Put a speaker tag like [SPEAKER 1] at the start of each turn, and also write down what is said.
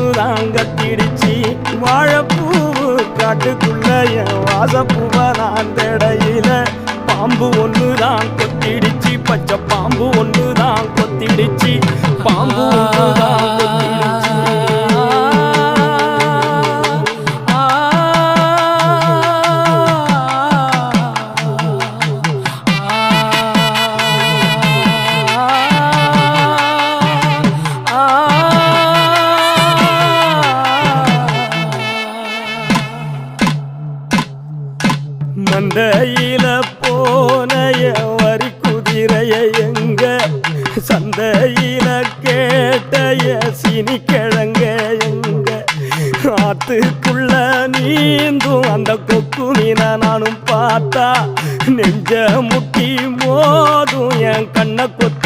[SPEAKER 1] ஒண்ணுதான் கத்திடுச்சு. வாழைப்பூவு காட்டுக்குள்ள என் வாசப்பூவ நான் தேடையில பாம்பு ஒண்ணுதான் கொத்திடுச்சு. பச்சை பாம்பு ஒண்ணுதான் கொத்திடுச்சு. பாம்பு ஒண்ணுதான் கொத்திடுச்சு. மந்தையில போன வரி குதிரைய எங்க சந்தையில கேட்ட சீனி கிழங்க எங்க ஆத்துக்குள்ள நீந்தும் அந்த கொக்கு மீன நானும் பார்த்தா நெஞ்ச முட்டி மோதும் என் கண்ணை கொத்து